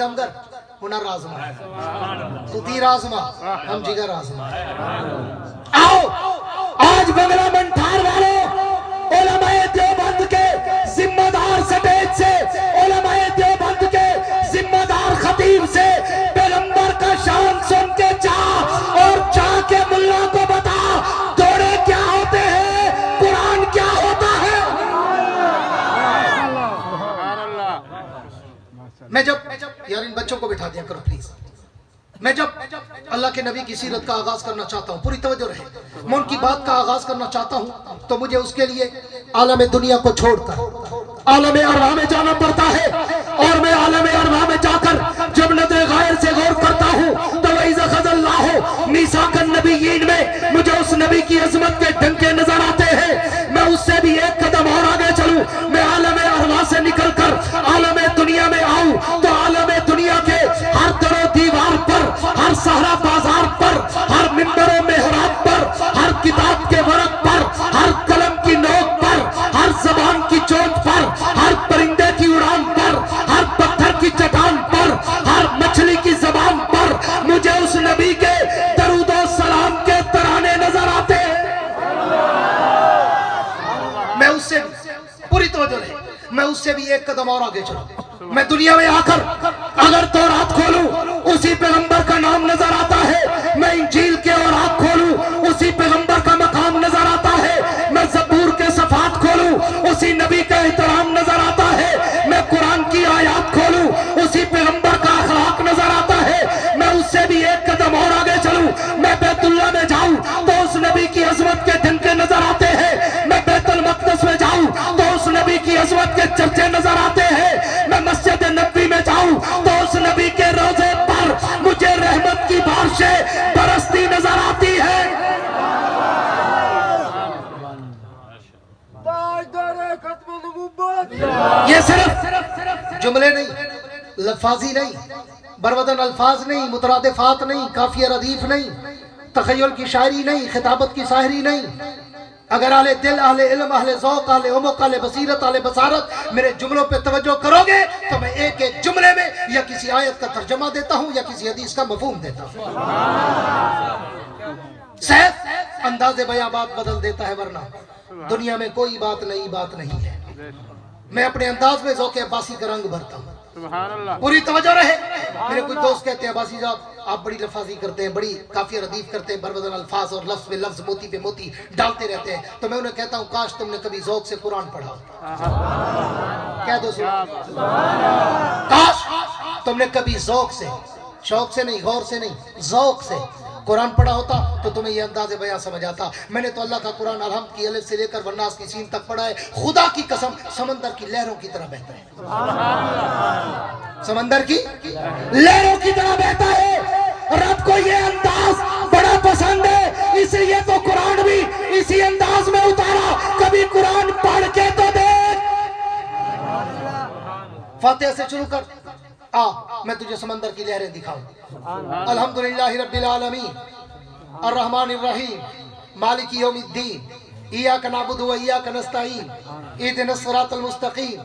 دمگر ہنر آزما تو تیر آزما ہم جگر آزما. آؤ آج بنگلہ منٹھار والوں علماء دیوبند کے ذمہ دار سٹیج سے، علماء دیوبند کے ذمہ دار خطیب سے پیغمبر کا شان سن کے چاہ اور چاہ کے ملا کو بتا دوڑے کیا ہوتے ہیں، قرآن کیا ہوتا ہے. میں جب یار ان بچوں کو بٹھا دیا کرو پلیز. میں جب اللہ کے نبی کی سیرت کا آغاز کرنا چاہتا ہوں، پوری توجہ رہے، میں ان کی بات کا آغاز کرنا چاہتا ہوں تو مجھے اس کے لیے عالم دنیا کو چھوڑ کر عالم ارواح میں جانا پڑتا ہے. اور میں عالم ارواح میں جا کر جب نظر غائر سے غور کرتا ہوں تو وَإِذَا أَخَذَ اللَّهُ مِيثَاقَ النَّبِيِّينَ میں مجھے اس نبی کی عظمت کے ڈنکے نظر آتے ہیں. میں اس سے بھی ایک قدم اور آگے چلوں، میں عالم ارواح سے نکل کر عالم دنیا میں آؤں تو عالم دنیا کے ہر در و دیوار پر، ہر صحرا بازار پر، ہر منبر و محراب پر، ہر کتاب کے ورق پر، ہر قلم کی نوک پر، ہر زبان کی چوٹ پر، ہر پرندے کی اڑان پر، ہر پتھر کی چٹان پر، ہر مچھلی کی زبان پر مجھے اس نبی کے درود و سلام کے ترانے نظر آتے ہیں. میں اس سے پوری توجہ رہے، میں اس سے بھی ایک قدم اور آگے چلوں. میں دنیا میں آ کر اگر تورات کھولوں اسی پیغمبر کا نام نظر آتا ہے، میں انجیل کے اورات کھولوں اسی پیغمبر کا مقام نظر آتا ہے، میں زبور کے صفحات کھولوں اسی نبی کا احترام نظر آتا ہے، میں قرآن کی آیات کھولوں اسی پیغمبر کا اخلاق نظر آتا ہے. میں اس سے بھی ایک قدم اور آگے چلوں، میں بیت اللہ میں جاؤں تو اس نبی کی عظمت کے ڈنکے نظر آتے ہیں، میں بیت المقدس میں جاؤں تو اس نبی کی عظمت کے چرچے نظر آتے ہیں، میں مسجد نبوی میں جاؤں تو اس نبی کے روزے پر مجھے رحمت کی بارشیں برستی نظر آتی ہے. یہ صرف جملے نہیں، لفاظی نہیں، برودن الفاظ نہیں، مترادفات نہیں، کافیہ ردیف نہیں، تخیل کی شاعری نہیں، خطابت کی ساحری نہیں. اگر اہل دل، اہل علم، اہل ذوق، اہل عمق، اہل بصیرت، اہل بصارت میرے جملوں پہ توجہ کرو گے تو میں ایک ایک جملے میں یا کسی آیت کا ترجمہ دیتا ہوں یا کسی حدیث کا مفہوم دیتا ہوں. صحیح انداز بیاں بات بدل دیتا ہے، ورنہ دنیا میں کوئی بات نئی بات نہیں ہے. میں اپنے انداز میں ذوق عباسی کا رنگ بھرتا ہوں. پوری توجہ رہے. میرے کچھ دوست کہتے ہیں عباسی صاحب آپ بڑی لفاظی کرتے ہیں، بڑی کافیہ ردیف کرتے ہیں، بربدن الفاظ اور لفظ میں لفظ، موتی پہ موتی ڈالتے رہتے ہیں. تو میں انہیں کہتا ہوں کاش تم نے کبھی ذوق سے قرآن پڑھا. کہہ دو کاش تم نے کبھی ذوق سے، شوق سے نہیں، غور سے نہیں، ذوق سے قرآن پڑھا ہوتا تو تمہیں یہ انداز بیان سمجھ آتا. میں نے تو اللہ کا قرآن الحمد کی الف سے لے کر والناس کی سین تک پڑھا ہے. خدا کی قسم سمندر کی لہروں کی طرح بہتا ہے، سمندر کی لہروں کی طرح بہتا ہے. رب کو یہ انداز بڑا پسند ہے، اس لیے تو قرآن بھی اسی انداز میں اتارا. کبھی قرآن پڑھ کے تو دیکھ. فاتحہ سے شروع کر، میں تجھے سمندر کی لہریں دکھاؤں. الحمدللہ رب العالمین الرحمن الرحیم مالک یوم الدین ایاک نعبد و ایاک نستعین اہدنا الصراط المستقیم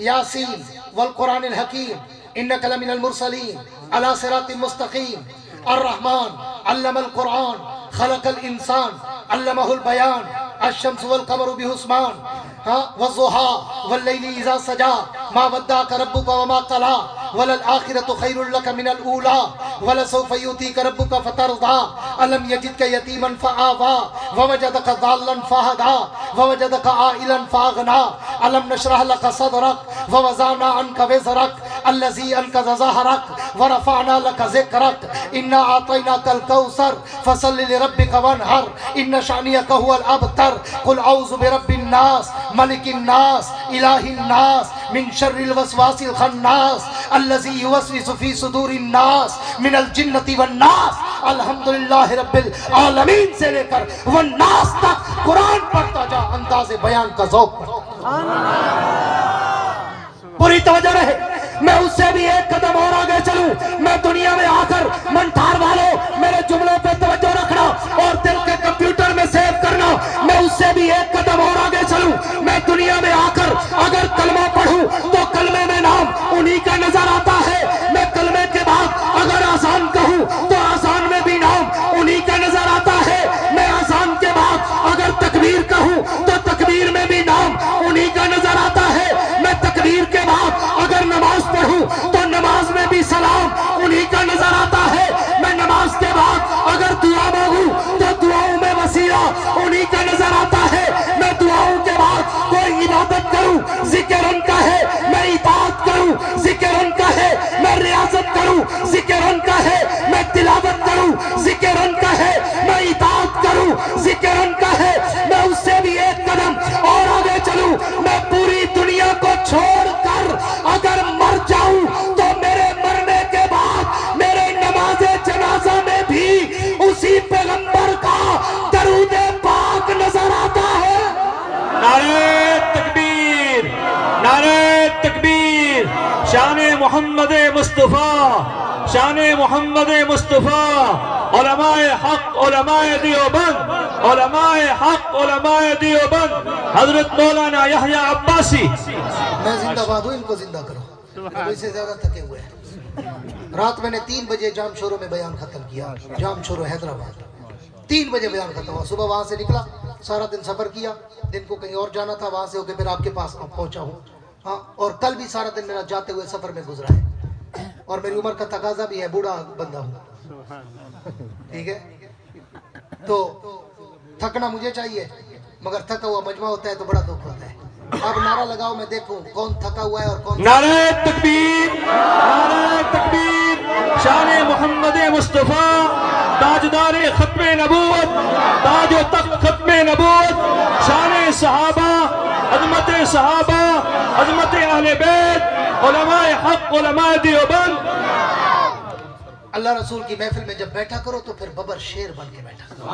یاسین والقرآن الحکیم انک لمن المرسلین علی صراط مستقیم. الرحمن علم القرآن خلق الانسان علمہ البیان الشمس والقمر بحسبان والضحى واللیل اذا سجا ما ودعک ربک وما قلى وللآخرة خیر لک من الأولى ولسوف یؤتیک ربک فترضى الم یجدک یتیما فآوى ووجدک ضالا فہدى ووجدک عائلا فاغنى الم نشرح لک صدرک ووضعنا عنک وزرک الذی انقض ظہرک ورفعنا لک ذکرک انا اعطیناک الکوثر فصل لربک وانحر ان شانئک هو الابتر قل اعوذ برب الناس ملک الناس الہ الناس من شر الوسواس الخناس الذی یوسوس فی صدور الناس من الجنۃ والناس. الحمدللہ رب العالمین سے لے کر والناس تک قرآن پڑھتا جا، انداز بیان کا ذوق پڑھتا. پوری توجہ رہے. میں اس سے بھی ایک قدم اور آگے چلوں. میں دنیا میں آ کر منٹھار والوں میرے جملوں پہ توجہ رکھنا اور دل کے کمپیوٹر میں سیو کرنا. میں اس سے بھی ایک قدم اور آگے چلوں. میں دنیا میں آ کر اگر کلمہ پڑھوں تو کلمے میں نام انہی کا نظر آتا ہے. میں मोहम्मद मुस्तफ़ा, शान मोहम्मद मुस्तफ़ा, उलमाए हक उलमाए देवबंद, उलमाए हक उलमाए देवबंद, हजरत मौलाना यहया अब्बासी। मैं जिंदाबाद हूँ, इनको जिंदा करो। तो इससे ज्यादा थके हुए हैं। रात मैंने 3 बजे जाम शोरों में बयान खत्म किया, जाम शोरों हैदराबाद। 3 बजे बयान खत्म हुआ। सुबह वहां से निकला, सारा दिन सफर किया, दिन को कहीं और जाना था, वहां से होकर फिर आपके पास पहुंचा हूँ। हाँ, और कल भी सारा दिन मेरा जाते हुए सफर में गुजरा है, और मेरी उम्र का तकाजा भी है, बूढ़ा बंदा हूँ, ठीक है। तो थकना मुझे चाहिए, मगर थका हुआ मजमा होता है तो बड़ा दुख होता है। अब नारा लगाओ, मैं देखूं कौन थका हुआ है और कौन। नारे तकबीर, नारे तकबीर, शान मोहम्मद मुस्तफ़ा, ताजदार खत्मे नबूवत, ताज व तख्त खत्मे नबूवत, शान सहाबा, अज़मत सहाबा, अज़मत अहले बैत, उलमाए हक उलमाए देवबंद। अल्लाह रसूल की महफिल में जब बैठा करो तो फिर बबर शेर बन के बैठा करो।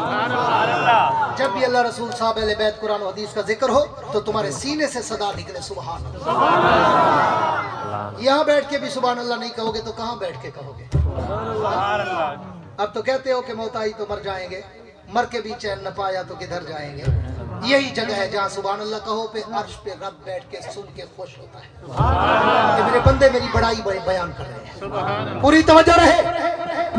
जब भी अल्लाह रसूल साहब अहले बैत कुरान और हदीस का जिक्र हो तो तुम्हारे सीने से सदा निकले सुभान अल्लाह। यहाँ बैठ के भी सुभान अल्लाह नहीं कहोगे तो कहाँ बैठ के कहोगे? अब तो कहते हो कि मौत आई तो मर जाएंगे, मर के भी चैन न पाया तो किधर जाएंगे। यही जगह है जहाँ सुभान अल्लाह कहो पे अर्श पे रब बैठ के सुन के खुश होता है कि मेरे बंदे मेरी बड़ाई बयान कर रहे हैं। पूरी तवज्जो रहे।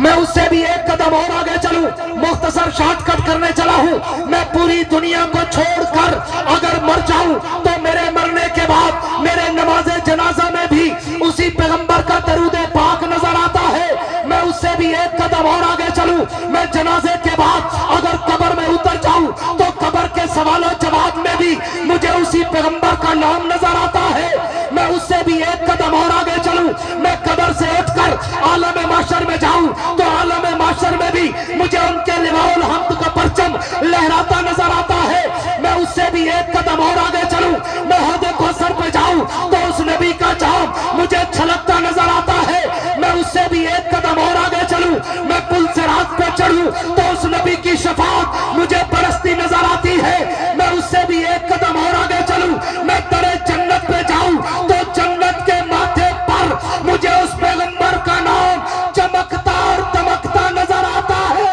मैं उससे भी एक कदम और आगे चलूं, मुख्तसर शॉर्टकट करने चला हूं। मैं पूरी दुनिया को छोड़कर अगर मर जाऊं तो मेरे मरने के बाद मेरे नमाज़े जनाजा में भी उसी पैगंबर का दरूद पाक नजर आता है। मैं उससे भी एक कदम और आगे चलूं। मैं जनाजे के बाद अगर कब्र में उतर जाऊं तो कब्र के सवालों जवाब में भी मुझे उसी पैगंबर का नाम नजर आता है। मैं उससे भी एक कदम और आगे चलूं। मैं कब्र से उठकर आलम माशर में जाऊं तो आलम माशर में भी मुझे उनके लिवाउल हम्द का परचम लहराता नजर आता है। मैं उससे भी एक कदम और आगे चलूं। मैं हौद कौसर पे जाऊं तो उस नबी का जाम मुझे छलकता नजर आता है। मैं उससे भी एक कदम और आगे चलूं। मैं पुल से रात पे चढ़ूं तो उस नबी की शफाअत मुझे बरसती नजर आती है। मैं उससे भी एक कदम और आगे चलूं। मैं दरे जन्नत पे जाऊं तो जन्नत के माथे पर मुझे उस पैगंबर का नाम चमकता और दमकता नजर आता है।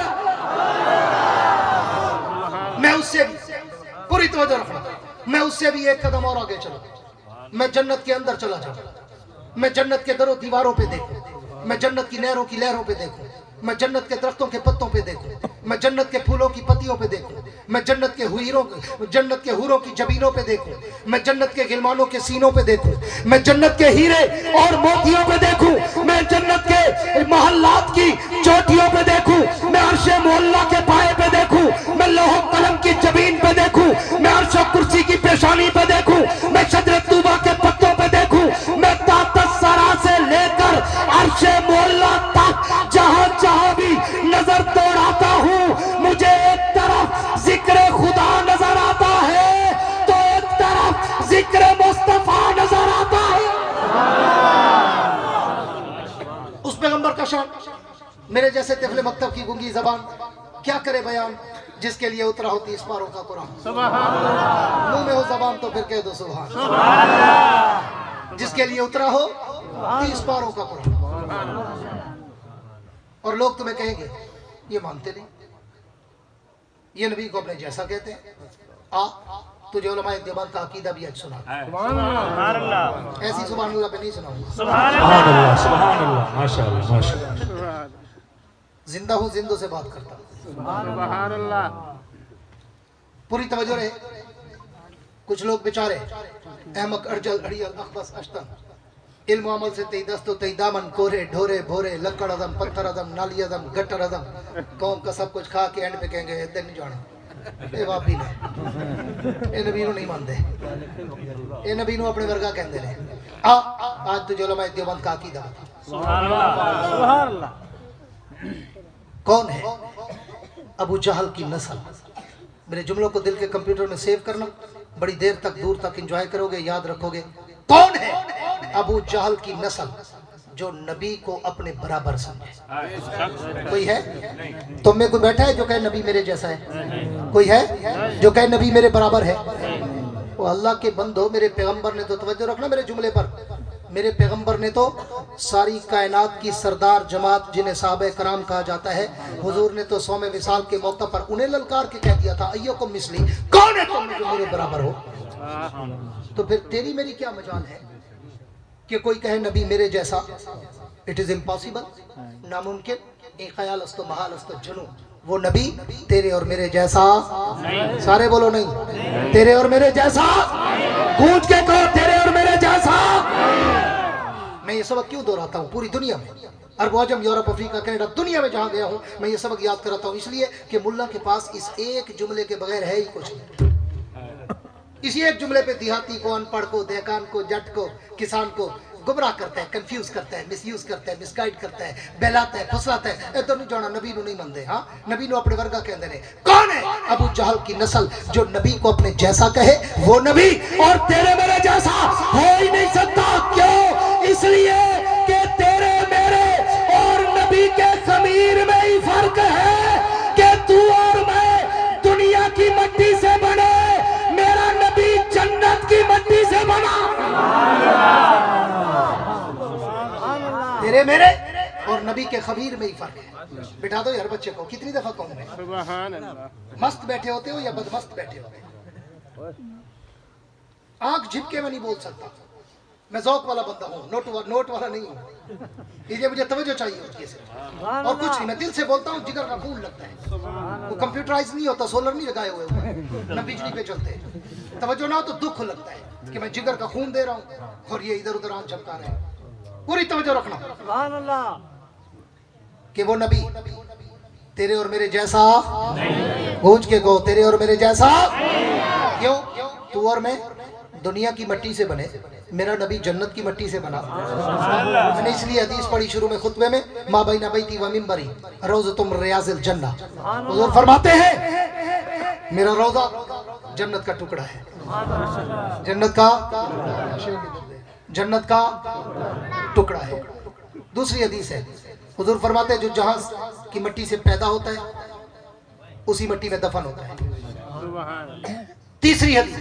मैं उससे भी, पूरी तवज्जो रखना, मैं उससे भी एक कदम और आगे चलूं। मैं जन्नत के अंदर चला जाऊं। मैं जन्नत के दरों दीवारों पे देखूं। मैं जन्नत की नहरों की लहरों पे देखूं। मैं जन्नत के दरख्तों के पत्तों पे देखूं। मैं जन्नत के फूलों की पत्तियों पे देखूं। मैं जन्नत के जन्नत के हूरों की जबीनों पे देखूं। मैं जन्नत के गिलमानों के सीनों पे देखूं। मैं जन्नत के हीरे और मोतियों पे देखूं। मैं जन्नत के महल्लात की चोटियों पे देखूं। मैं अर्शे मोहल्ला के पाए पे देखूं। मैं लौह कलम की जबीन पे देखूं। मैं अर्श कुर्सी की पेशानी पे देखूं। मैं शजरत तूबा के पत्तों पे देखूं। मैं ताकत सरा से लेकर अर्शे मोहल्ला तक जहां जहां भी नजर दौड़ाता हूं मुझे एक तरफ जिक्र खुदा नजर आता है तो एक तरफ जिक्र मुस्तफा नजर आता है। उस पैगंबर का शान मेरे जैसे तिफले मक्तब की गूंगी जबान क्या करे बयान, जिसके लिए उतरा हो 30 पारों का कुरान। मुंह में हो जबान तो फिर कह दो सुभान। जिसके लिए उतरा हो 30 पारों का कुरान। और लोग तुम्हें कहेंगे ये मानते नहीं, ये नबी को अपने जैसा कहते हैं। आ तुझे उलमाए देवबंद का अकीदा भी आज सुना। ऐसी सुभान अल्लाह पे नहीं सुनाऊंगा। सुभान अल्लाह, सुभान अल्लाह, माशाअल्लाह, माशाअल्लाह। जिंदा हूँ, जिंदों से बात करता हूँ। पूरी तवज्जो रहे। कुछ लोग बेचारे अहमक अर्जल अड़ियल अखबस अश्तन इल्म अमल से तेई दस्तो तेई दामन कोरे ढोरे भोरे लक्कड़ अदम पत्थर अदम नाली अदम गटर अदम कौम का सब कुछ खा के एंड पे कहेंगे इधर नहीं जाना। ए वापी ने ए नबी नहीं मानते, ए नबी अपने वर्गा कहते ने। आज तुझे उलमाए देवबंद का अकीदा बता। सुभान अल्लाह। कौन है? अबू जहल की नस्ल। मेरे जुमलों को दिल के कंप्यूटर में सेव करना, बड़ी देर तक दूर तक एंजॉय करोगे, याद रखोगे। कौन है? अबू जहल की नस्ल जो नबी को अपने बराबर समझे। कोई है? तुम में कोई बैठा है जो कहे नबी मेरे जैसा है? कोई है जो कहे नबी मेरे बराबर है? वो अल्लाह के बंदो, मेरे पैगंबर ने तो तवज्जो रखना मेरे जुमले पर। میرے پیغمبر نے تو ساری کائنات کی سردار جماعت جنہیں صحابہ کرام کہا جاتا ہے، حضور نے تو صوم وصال کے موقع پر انہیں للکار کے کہہ دیا تھا ایکم مثلی، کون ہے تم جو میرے برابر ہو؟ تو پھر تیری میری کیا مجال ہے کہ کوئی کہے نبی میرے جیسا؟ اٹ از امپاسبل، ناممکن، ایک خیال است و محال است و جنون۔ وہ نبی تیرے اور میرے جیسا، سارے بولو نہیں، تیرے اور میرے جیسا، گونج کے کہو تیرے اور میرے جیسا۔ میں یہ سبق کیوں دہراتا ہوں؟ پوری دنیا میں، عرب و عجم، یورپ، افریقہ، کینیڈا، دنیا میں جہاں گیا ہوں میں یہ سبق یاد کراتا ہوں، اس لیے کہ ملا کے پاس اس ایک جملے کے بغیر ہے ہی کچھ نہیں۔ اسی ایک جملے پہ دیہاتی کو، ان پڑھ کو، دہقان کو، جٹ کو، کسان کو گمراہ کرتا ہے، کنفیوز کرتا ہے، مس یوز کرتا ہے، مس گائیڈ کرتا ہے، بہلاتا ہے، پھسلاتا ہے۔ اے تو نہیں جانا نبی نو نہیں مندے، ہاں نبی نو اپنے ورگا کہندے نے۔ کون ہے ابو جہل کی نسل جو نبی کو اپنے جیسا کہے؟ وہ نبی اور تیرے میرے جیسا ہو ہی نہیں سکتا۔ کیوں؟ اس لیے کہ تیرے میرے اور نبی کے ضمیر میں ہی فرق ہے کہ تو اور میں دنیا کی مٹی سے بنے، میرا نبی جنت کی مٹی سے بنا۔ تیرے میرے اور نبی کے خبیر میں ہی فرق ہے۔ بٹھا دو یار بچے کو، کتنی دفعہ کہوں میں؟ سبحان اللہ۔ مست بیٹھے ہوتے ہو یا بدمست بیٹھے ہوتے؟ آنکھ جھپ کے میں نہیں بول سکتا، میں ذوق والا بندہ ہوں، نوٹ والا نہیں ہوں۔ یہ مجھے توجہ چاہیے ہوتی ہے صرف، اور کچھ نہیں، میں دل سے بولتا ہوں، جگر کا خون لگتا ہے۔ وہ کمپیوٹرائز نہیں ہوتا، سولر نہیں لگائے ہوئے ہوئے، نہ بجلی پہ چلتے۔ توجہ نہ ہو تو دکھ لگتا ہے کہ میں جگر کا خون دے رہا ہوں اور یہ ادھر ادھر آنکھ جھپکا رہے ہیں۔ پوری توجہ رکھنا سبحان اللہ کہ وہ نبی تیرے اور میرے جیسا، گونج کے کہو تیرے اور میرے جیسا۔ کیوں؟ تو اور میں دنیا کی مٹی سے بنے، میرا نبی جنت کی مٹی سے بنا۔ میں نے اس لیے حدیث پڑھی شروع میں خطبے میں، ما بین بیتی و منبری روضۃ من ریاض الجنہ۔ حضور فرماتے ہیں میرا روضہ جنت کا ٹکڑا ہے، جنت کا ٹکڑا ہے۔ دوسری حدیث ہے، حضور فرماتے ہیں جو جہاں کی مٹی سے پیدا ہوتا ہے اسی مٹی میں دفن ہوتا ہے۔ تیسری حدیث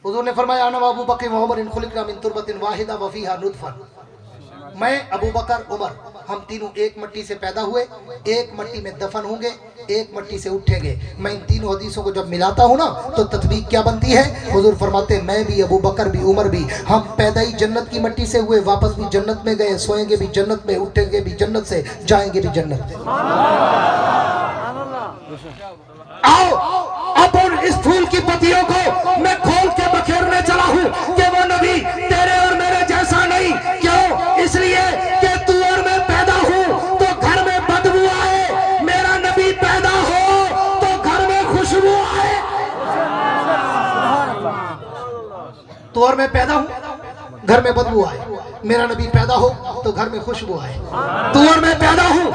حضور نے فرمایا انا ابو بکر و عمر خلقنا من تربۃ واحدہ وفیہا نطفہ، میں ابو بکر عمر ہم تینوں ایک مٹی سے پیدا ہوئے، ایک مٹی میں دفن ہوں گے، ایک مٹی سے اٹھیں گے۔ میں ان تینوں حدیثوں کو جب ملاتا ہوں نا تو تطبیق کیا بنتی ہے؟ حضور فرماتے ہیں میں بھی، ابو بکر بھی، عمر بھی، ہم پیدا ہی جنت کی مٹی سے ہوئے، واپس بھی جنت میں گئے، سوئیں گے بھی جنت میں، اٹھیں گے بھی جنت سے، جائیں گے بھی جنت میں۔ آؤ اب ان اس پھول کی پتیوں کو میں کھول کے بکھیرنے چلا ہوں کہ وہ نبی تیرے اور میرے جیسا نہیں۔ کیوں؟ اس لیے کہ تو اور میں پیدا ہوں تو گھر میں بدبو آئے، میرا نبی پیدا ہو تو گھر میں خوشبو آئے۔ تو اور میں پیدا ہوں گھر میں بدبو آئے، میرا نبی پیدا ہو تو گھر میں خوشبو آئے۔ تو اور میں پیدا ہوں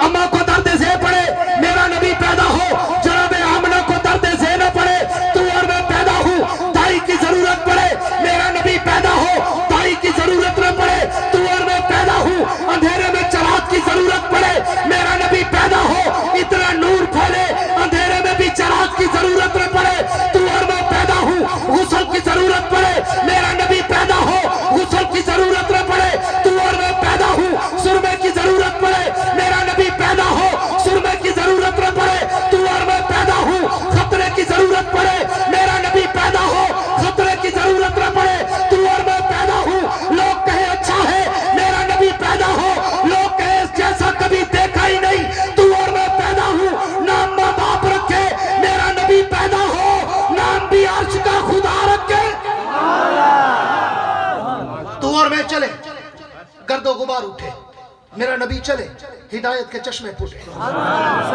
اماں کو درد زے پڑے، میرا نبی پیدا ہو جناب آمنہ کو درد زے نہ پڑے۔ تو اور میں پیدا ہوں دائی کی ضرورت پڑے، میرا نبی پیدا ہو دائی کی ضرورت نہ پڑے۔ تو اور میں پیدا ہوں اندھیرے میں چراغ کی ضرورت پڑے، میرا نبی پیدا ہو اتنا نور پھیلے اندھیرے میں بھی چراغ کی ضرورت نہ پڑے۔ تو اور میں پیدا ہوں غسل کی ضرورت پڑے، میرا نبی پیدا ہو غسل کی ضرورت نہ پڑے۔ تو اور میں پیدا ہوں سرمے کی ضرورت پڑے، میرا نبی پیدا ہو سرمے کی ضرورت نہ پڑے۔ تو اور میں پیدا ہوں خطرے کی ضرورت پڑے، میرا نبی پیدا ہو خطرے کی ضرورت نہ پڑے۔ تو اور میں پیدا ہوں لوگ کہیں اچھا ہے، میرا نبی پیدا ہو لوگ کہیں اس جیسا کبھی دیکھا ہی نہیں۔ تو اور میں پیدا ہوں نام ماں باپ رکھے، میرا نبی پیدا ہو نام بھی عرش کا خدا رکھے۔ تو اور میں چلے گرد و غبار اٹھے، میرا نبی چلے ہدایت کے چشمے پھوٹے۔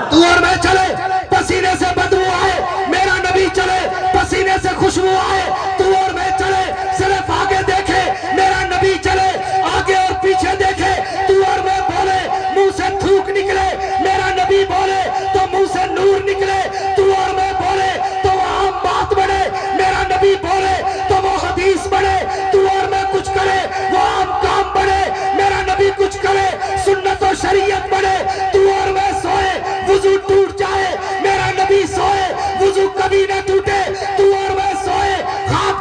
تو اور میں چلے پسینے سے بدبو آئے، میرا نبی چلے پسینے سے خوشبو آئے۔ تو اور میں چلے صرف آگے دیکھے، میرا نبی چلے آگے اور پیچھے دیکھے۔ تو اور میں بولے منہ سے تھوک نکلے، میرا نبی بولے تو منہ سے نور نکلے۔ تو اور میں بولے تو وہ عام بات بنے، میرا نبی بولے تو وہ حدیث بنے۔ تو اور میں کچھ کرے وہ عام کام بنے، میرا نبی کچھ کرے سنت و شریعت بنے۔ تو اور میں سوئے وضو ٹوٹ جائے، میرا نبی سوئے وضو کبھی نہ ٹوٹے۔ تو اور میں سوئے خواب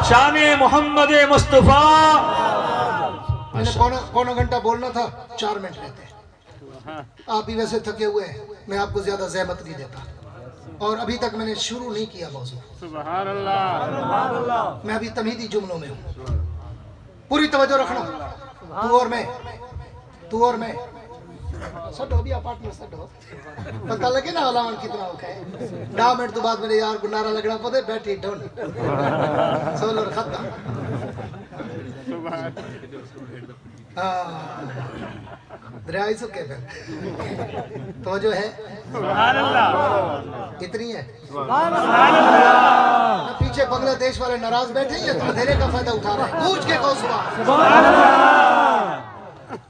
शान मोहम्मद मुस्तफा। मैंने पौना घंटा बोलना था, 4 मिनट रहते हैं। आप ही वैसे थके हुए हैं, मैं आपको ज्यादा ज़हमत नहीं देता। और अभी तक मैंने शुरू नहीं किया मौजू। सुभान अल्लाह। मैं अभी तमहीदी जुमलों में हूँ, पूरी तवज्जो रखना। तू और मैं सडो भी अपार्टमेंट सडो पता लगे ना अलावन कितना हो गए। 10 मिनट तो बाद मेरे यार को नारा लगना पड़े बैठी डोन सोलर खत्म। हाँ दरिया सुखे फिर तो जो है सुभान अल्लाह। इतनी है। पीछे बांग्लादेश वाले नाराज बैठे हैं, तो अंधेरे का फायदा उठा रहे हैं। पूछ के कहो सुभान।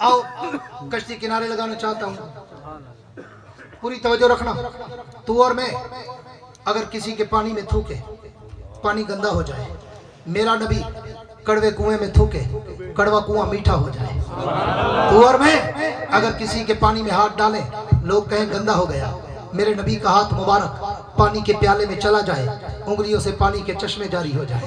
आओ कश्ती किनारे लगाना चाहता हूँ, पूरी तवज्जो रखना। तू और मैं अगर किसी के पानी में थूके, पानी गंदा हो जाए। मेरा नबी कड़वे कुएं में थूके, कड़वा कुआं मीठा हो जाए। तू और मैं अगर किसी के पानी में हाथ डालें, लोग कहें गंदा हो गया। मेरे नबी का हाथ मुबारक पानी के प्याले में चला जाए, उंगलियों से पानी के चश्मे जारी हो जाए।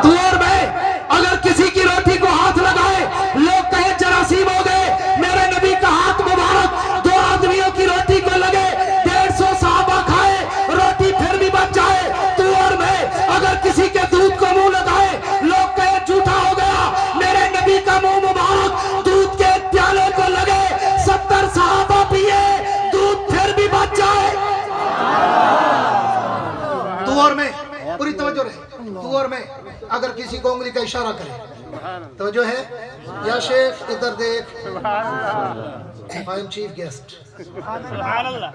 तू और मैं अगर किसी की रोटी को हाथ लगाए, लोग कहें जरासीम हो गए। मेरे नबी का हाथ मुबारक 2 आदमियों की रोटी को लगे, 150 सहाबा खाए, रोटी फिर भी बच जाए। तू और मैं अगर किसी के दूध को मुंह लगाए, लोग कहें झूठा हो गया। मेरे नबी का मुंह मुबारक दूध के प्याले को लगे, 70 सहाबा पिए, दूध फिर भी बच जाए। तू और मैं पूरी तवज्जो रहे। तू और मैं अगर किसी को उंगली का इशारा करे, तो जो है या शेख इधर देख, आई एम चीफ गेस्ट। सुभान अल्लाह।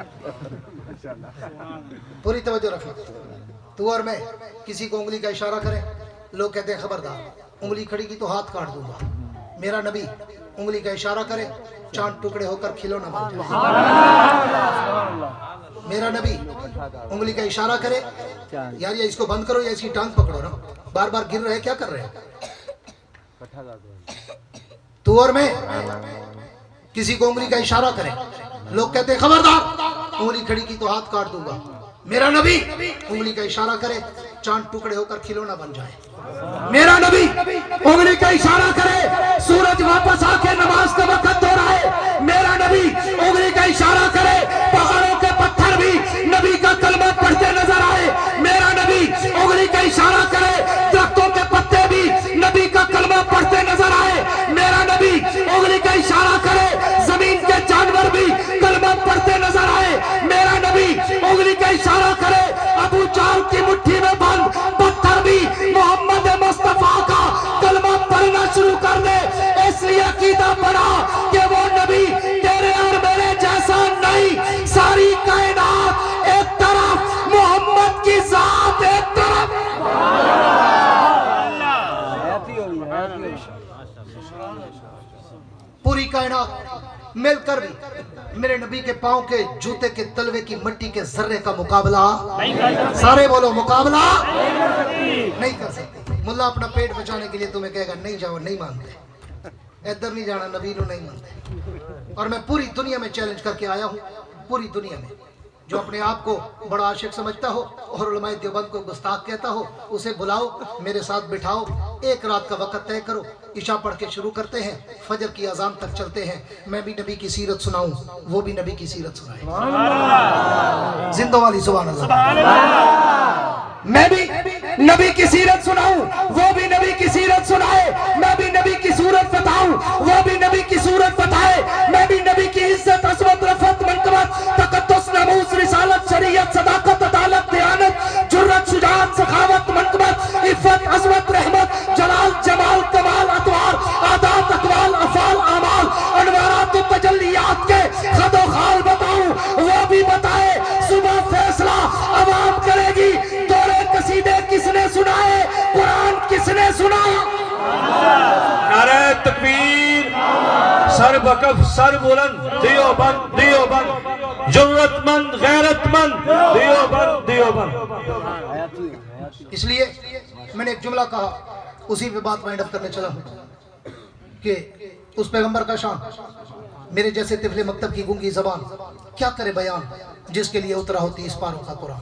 पूरी तवज्जो रखना। तू और मैं किसी को उंगली का इशारा करें, लोग कहते हैं खबरदार, उंगली खड़ी की तो हाथ काट दूंगा। मेरा नबी उंगली का इशारा करे, चांद टुकड़े होकर खिलौना बन जाए। मेरा नबी उंगली का इशारा करे, यार ये इसको बंद करो या इसकी टांग पकड़ो ना, बार बार गिर रहे, क्या कर रहे हैं। तू और मैं किसी को उंगली का इशारा करें, लोग कहते हैं खबरदार, उंगली खड़ी की तो हाथ काट दूंगा। मेरा नबी उंगली का इशारा करे, चांद टुकड़े होकर खिलौना बन जाए। मेरा नबी उंगली का इशारा करे, सूरज वापस आके नमाज का वक्त हो रहा है। मेरा नबी उंगली का इशारा करे, पहाड़ों के पत्थर भी नबी का कलमा पढ़ते नजर आए। मेरा नबी उंगली का इशारा करे, दरख्तों के पत्ते भी नबी का कलमा पढ़ते नजर आए। मेरा नबी उंगली का इशारा करे, जमीन के जानवर भी कलमा पढ़ते नजर आए। मेरा नबी उंगली का इशारा करे, अबू जाल की मुट्ठी में बंद पत्थर भी मोहम्मद मुस्तफा का कलमा पढ़ना शुरू कर दे। इसलिए अकीदा बना कि वो नबी तेरे और मेरे जैसा नहीं, सारी कायनात एक तरफ, मोहम्मद की जात एक तरफ। पूरी कायनात मिलकर भी मेरे नबी के पांव के जूते के तलवे की मिट्टी के जर्रे का मुकाबला सारे बोलो मुकाबला नहीं कर सकते। मुल्ला अपना पेट बचाने के लिए तुम्हें कहेगा नहीं जाओ, नहीं मानते, इधर नहीं जाना, नबी को नहीं मानते। और मैं पूरी दुनिया में चैलेंज करके आया हूँ, पूरी दुनिया में जो अपने आप को बड़ा आशिक समझता हो और उलमाए देवबंद को गुस्ताख कहता हो, उसे बुलाओ, मेरे साथ बिठाओ, एक रात का वक्त तय करो, इशा पढ़ के शुरू करते हैं, फजर की अजान तक चलते हैं। मैं भी नबी की सीरत सुनाऊं, वो भी नबी की सीरत सुनाए। जिंदों वाली सुभान अल्लाह। मैं भी नबी की सीरत सुनाऊं, वो भी नबी की सीरत सुनाए। मैं भी नबी की सूरत बताऊं, वो भी नबी की सूरत बताए। मैं भी नबी की इज्जत, अज़मत, रफ़त, मनक़बत, तक़द्दुस, नमूस, रिसालत, शरीयत, सदाकत, अदालत, दयानत, जुर्रत, शुजाअत, सखावत, मनक़बत, इफ़्फ़त, अज़मत, रहमत, जलाल, जमाल, कमाल, अतवार, आदात, अक़वाल, अफ़ाल, आमाल, अनवारात, तजल्लियात के खदो खाल बताऊं, वो भी बताए। सुबह फैसला अवाम करेगी, दौरे कसीदे किसने सुनाए, कुरान किसने सुनाया। नारे तकबीर, सर बकफ सर बुलंद, दियोबंद दियोबंद, जुर्रतमंद गैरतमंद, दियोबंद दियोबंद। इसलिए मैंने एक जुमला कहा, उसी पे बात वाइंड अप करने चला हूं कि उस पैगंबर का शान, मेरे जैसे तिफले मकतब की गूंगी जबान क्या करे बयान, जिसके लिए उतरा होती इस पारों का कुरान।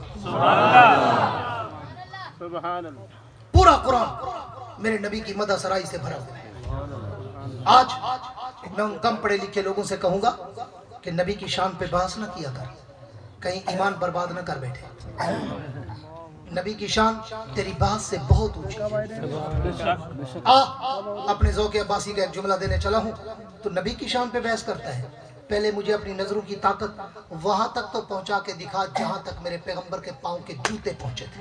सुभान अल्लाह। पूरा कुरान मेरे नबी की मदह सराई से भरा हुआ है। आज मैं उन कम पढ़े लिखे लोगों से कहूंगा कि नबी की शान पे बहस न किया कर, कहीं ईमान बर्बाद न कर बैठे। नबी की शान तेरी बात से बहुत ऊंची है। अपने ज़ौक़ अब्बासी का एक जुमला देने चला हूं तो नबी की शान पे बहस करता है। पहले मुझे अपनी नजरों की ताकत वहां तक तो पहुंचा के दिखा जहां तक मेरे पैगंबर के पांव के जूते पहुंचे थे।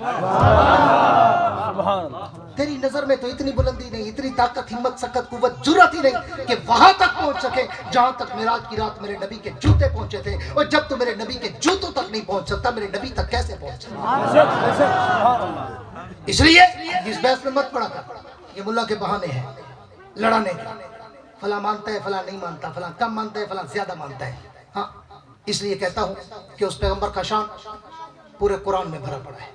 तेरी नजर में तो इतनी बुलंदी नहीं, इतनी ताकत, हिम्मत, सकत, कुव्वत, जुर्रत ही नहीं कि वहां तक पहुंच सके जहां तक मेराज की रात मेरे नबी के जूते पहुंचे थे। और जब तू मेरे नबी के जूतों तक नहीं पहुंच सकता, मेरे नबी तक कैसे पहुंच सकता? इसलिए इस बहस में मत पड़ा कर, ये मुल्ला के बहाने हैं लड़ाने के। फला मानता है, फला नहीं मानता, फला कम मानता है, फला ज्यादा मानता है। हाँ, इसलिए कहता हूं कि उस पैगंबर का शान पूरे कुरान में भरा पड़ा है।